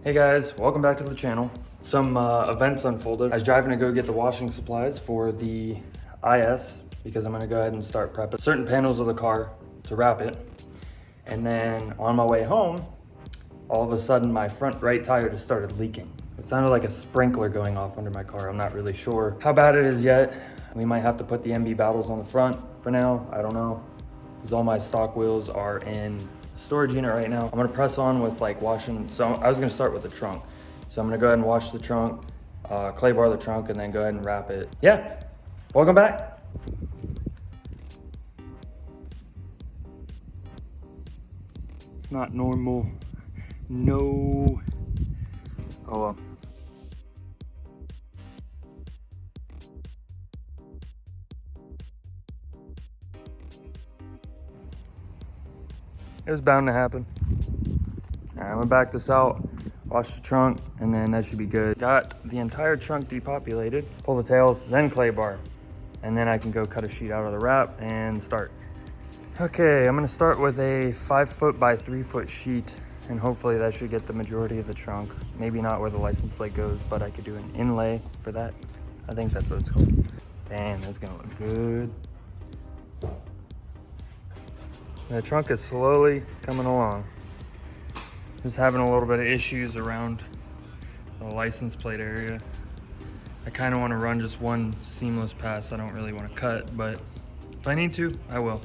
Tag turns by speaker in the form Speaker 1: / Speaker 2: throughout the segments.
Speaker 1: Hey guys, welcome back to the channel. Some events unfolded. I was driving to go get the washing supplies for the IS because I'm gonna go ahead and start prepping certain panels of the car to wrap it. And then on my way home, all of a sudden my front right tire just started leaking. It sounded like a sprinkler going off under my car. I'm not really sure how bad it is yet. We might have to put the MB battles on the front for now. I don't know, because all my stock wheels are in storage unit right now. I'm gonna press on with like washing. So I was gonna start with the trunk. So I'm gonna go ahead and wash the trunk, clay bar the trunk, and then go ahead and wrap it. Yeah, welcome back. It's not normal, no. Oh well. It was bound to happen. All right, I'm gonna back this out, wash the trunk, and then that should be good. Got the entire trunk depopulated. Pull the tails, then clay bar. And then I can go cut a sheet out of the wrap and start. Okay, I'm gonna start with a 5 foot by 3 foot sheet, and hopefully that should get the majority of the trunk. Maybe not where the license plate goes, but I could do an inlay for that. I think that's what it's called. Damn, that's gonna look good. The trunk is slowly coming along. Just having a little bit of issues around the license plate area. I kind of want to run just one seamless pass. I don't really want to cut, but if I need to, I will.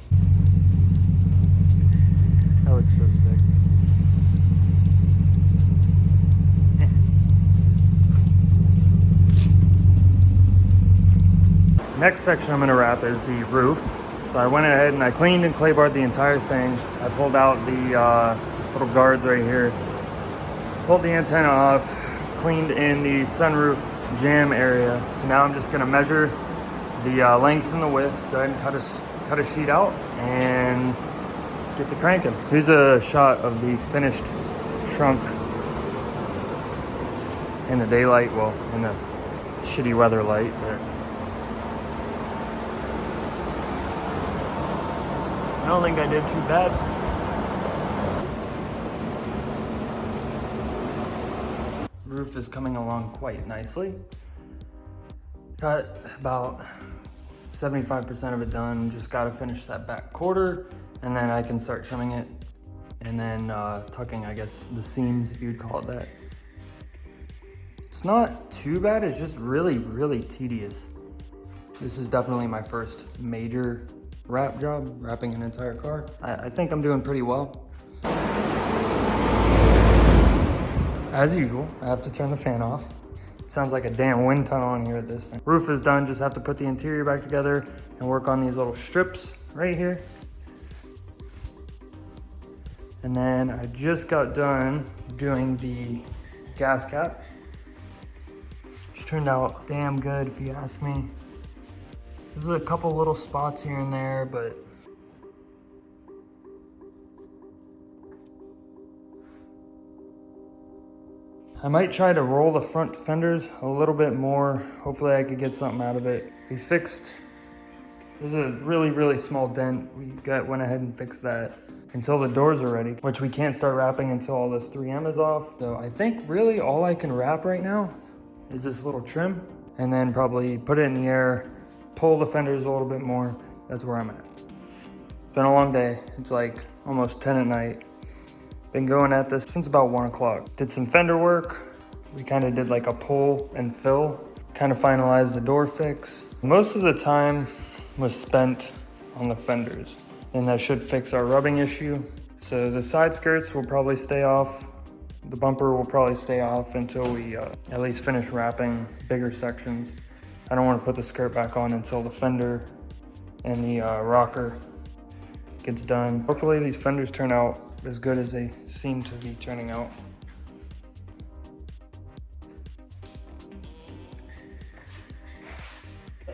Speaker 1: That looks so sick. Next section I'm going to wrap is the roof. So I went ahead and I cleaned and clay barred the entire thing. I pulled out the little guards right here, pulled the antenna off, cleaned in the sunroof jam area. So now I'm just gonna measure the length and the width, go ahead and cut a sheet out and get to cranking. Here's a shot of the finished trunk in the daylight, well, in the shitty weather light. But I don't think I did too bad. Roof is coming along quite nicely. Got about 75% of it done. Just gotta finish that back quarter, and then I can start trimming it, and then tucking, I guess, the seams, if you'd call it that. It's not too bad, it's just really, really tedious. This is definitely my first major wrap job, wrapping an entire car. I think I'm doing pretty well. As usual, I have to turn the fan off. It sounds like a damn wind tunnel in here at this thing. Roof is done, just have to put the interior back together and work on these little strips right here. And then I just got done doing the gas cap. Which turned out damn good if you ask me. There's a couple little spots here and there, but I might try to roll the front fenders a little bit more. Hopefully I could get something out of it. We fixed, there's a really, really small dent. We went ahead and fixed that until the doors are ready, which we can't start wrapping until all this 3M is off. So I think really all I can wrap right now is this little trim, and then probably put it in the air, pull the fenders a little bit more. That's where I'm at. Been a long day. It's like almost 10 at night. Been going at this since about 1 o'clock. Did some fender work. We kind of did like a pull and fill, kind of finalized the door fix. Most of the time was spent on the fenders, and that should fix our rubbing issue. So the side skirts will probably stay off. The bumper will probably stay off until we at least finish wrapping bigger sections. I don't want to put the skirt back on until the fender and the rocker gets done. Hopefully these fenders turn out as good as they seem to be turning out.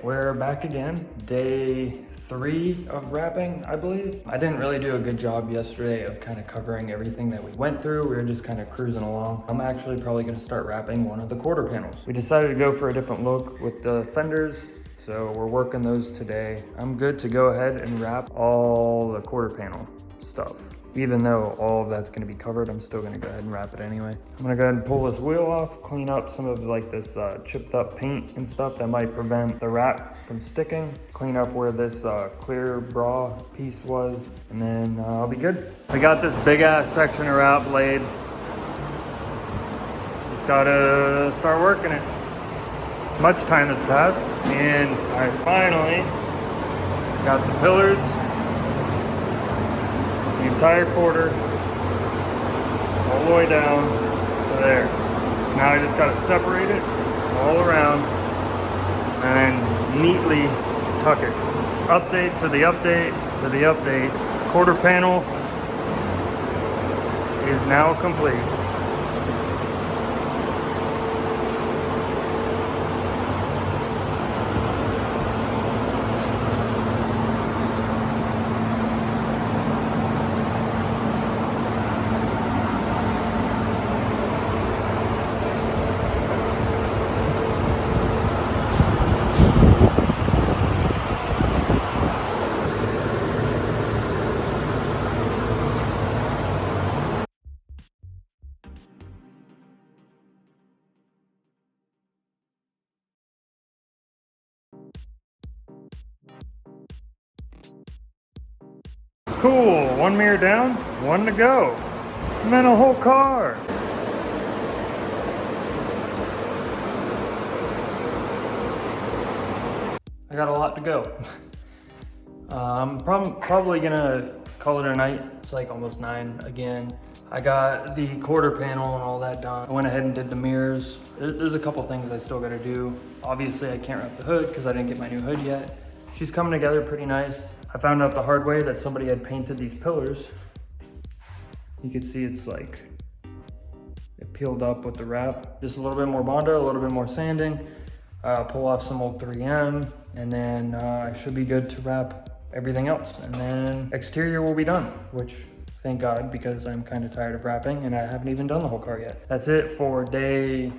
Speaker 1: We're back again, day 3 of wrapping, I believe. I didn't really do a good job yesterday of kind of covering everything that we went through. We were just kind of cruising along. I'm actually probably gonna start wrapping one of the quarter panels. We decided to go for a different look with the fenders, so we're working those today. I'm good to go ahead and wrap all the quarter panel stuff. Even though all of that's gonna be covered, I'm still gonna go ahead and wrap it anyway. I'm gonna go ahead and pull this wheel off, clean up some of like this chipped up paint and stuff that might prevent the wrap from sticking, clean up where this clear bra piece was, and then I'll be good. I got this big ass section of wrap laid. Just gotta start working it. Much time has passed, and I finally got the pillars, the entire quarter, all the way down to there. So now I just gotta separate it all around and neatly tuck it. Update to the update to the update. Quarter panel is now complete. Cool, one mirror down, one to go. And then a whole car. I got a lot to go. I'm probably gonna call it a night. It's like almost 9 again. I got the quarter panel and all that done. I went ahead and did the mirrors. There's a couple things I still gotta do. Obviously I can't wrap the hood because I didn't get my new hood yet. She's coming together pretty nice. I found out the hard way that somebody had painted these pillars. You can see it's like, it peeled up with the wrap. Just a little bit more Bondo, a little bit more sanding, pull off some old 3M, and then I should be good to wrap everything else. And then exterior will be done, which thank God, because I'm kind of tired of wrapping and I haven't even done the whole car yet. That's it for day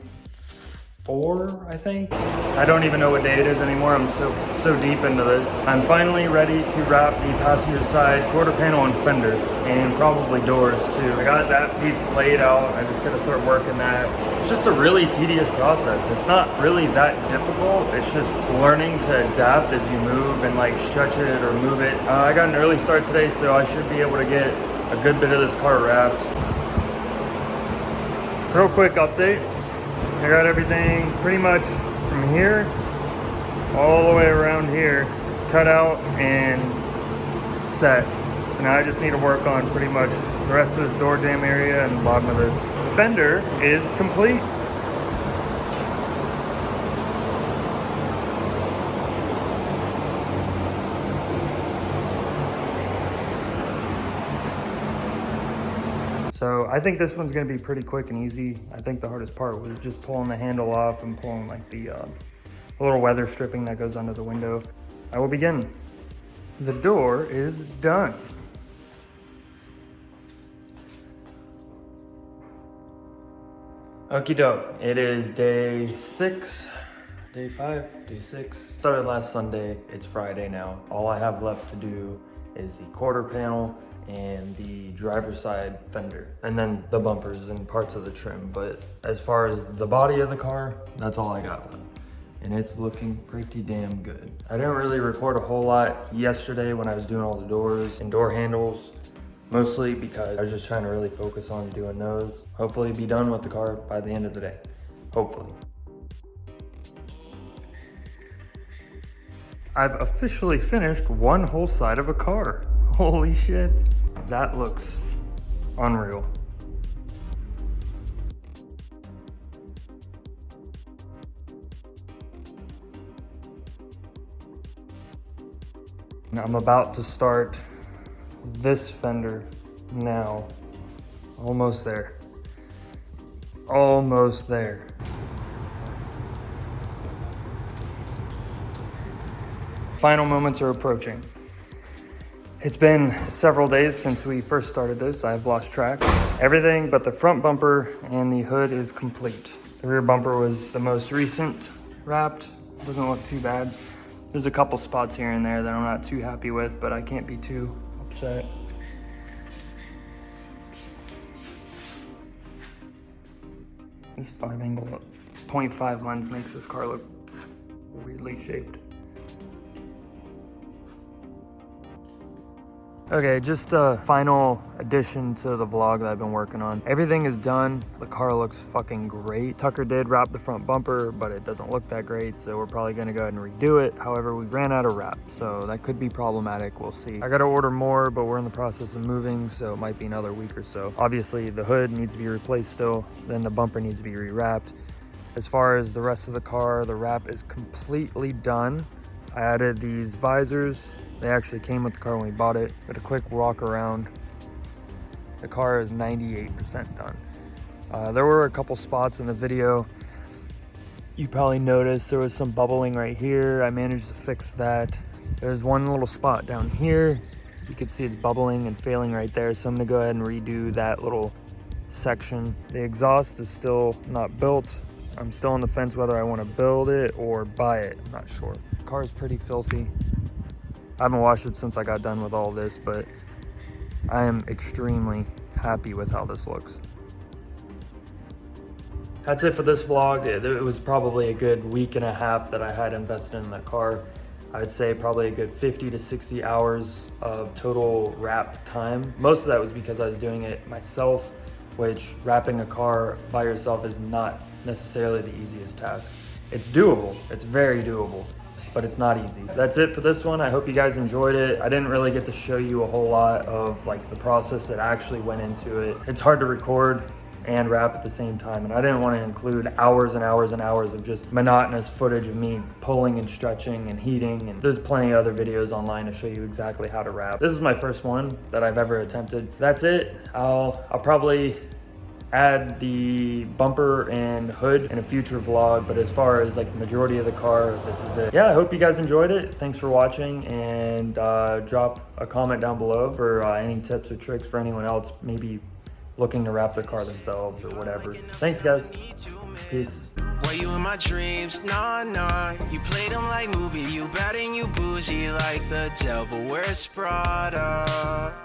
Speaker 1: 4, I think. I don't even know what day it is anymore. I'm so deep into this. I'm finally ready to wrap the passenger side quarter panel and fender, and probably doors too. I got that piece laid out. I just gotta start working that. It's just a really tedious process. It's not really that difficult. It's just learning to adapt as you move and like stretch it or move it. I got an early start today, so I should be able to get a good bit of this car wrapped. Real quick update. I got everything pretty much from here all the way around here cut out and set. So now I just need to work on pretty much the rest of this door jamb area and the bottom of this. Fender is complete. So I think this one's gonna be pretty quick and easy. I think the hardest part was just pulling the handle off and pulling like the little weather stripping that goes under the window. I will begin. The door is done. Okie doke, it is day 6, day 5, day 6. Started last Sunday, it's Friday now. All I have left to do is the quarter panel and the driver's side fender, and then the bumpers and parts of the trim. But as far as the body of the car, that's all I got left. And it's looking pretty damn good. I didn't really record a whole lot yesterday when I was doing all the doors and door handles, mostly because I was just trying to really focus on doing those. Hopefully be done with the car by the end of the day, hopefully. I've officially finished one whole side of a car. Holy shit. That looks unreal. Now I'm about to start this fender now. Almost there. Almost there. Final moments are approaching. It's been several days since we first started this. I've lost track. Everything but the front bumper and the hood is complete. The rear bumper was the most recent wrapped. Doesn't look too bad. There's a couple spots here and there that I'm not too happy with, but I can't be too upset. This 5-angle 0.5 lens makes this car look weirdly shaped. Okay, just a final addition to the vlog that I've been working on. Everything is done. The car looks fucking great. Tucker did wrap the front bumper, but it doesn't look that great, so we're probably gonna go ahead and redo it. However, we ran out of wrap, so that could be problematic. We'll see. I gotta order more, but we're in the process of moving, so it might be another week or so. Obviously, the hood needs to be replaced still, then the bumper needs to be rewrapped. As far as the rest of the car, the wrap is completely done. I added these visors. They actually came with the car when we bought it. But a quick walk around. The car is 98% done. There were a couple spots in the video. You probably noticed there was some bubbling right here. I managed to fix that. There's one little spot down here. You can see it's bubbling and failing right there. So I'm gonna go ahead and redo that little section. The exhaust is still not built. I'm still on the fence whether I want to build it or buy it. I'm not sure. The car is pretty filthy. I haven't washed it since I got done with all this, but I am extremely happy with how this looks. That's it for this vlog. It was probably a good week and a half that I had invested in the car. I'd say probably a good 50 to 60 hours of total wrap time. Most of that was because I was doing it myself, which wrapping a car by yourself is not necessarily the easiest task. It's doable, it's very doable, but it's not easy. That's it for this one. I hope you guys enjoyed it. I didn't really get to show you a whole lot of like the process that actually went into it. It's hard to record and wrap at the same time, and I didn't want to include hours and hours and hours of just monotonous footage of me pulling and stretching and heating, and there's plenty of other videos online to show you exactly how to wrap. This is my first one that I've ever attempted. That's it. I'll probably add the bumper and hood in a future vlog, but as far as like the majority of the car, this is it. Yeah, I hope you guys enjoyed it. Thanks for watching, and drop a comment down below for any tips or tricks for anyone else maybe looking to wrap their car themselves or whatever. Thanks guys, peace.
Speaker 2: Were you in my dreams? Nah, you played them like movie. You bad and you bougie like the devil wears Prada.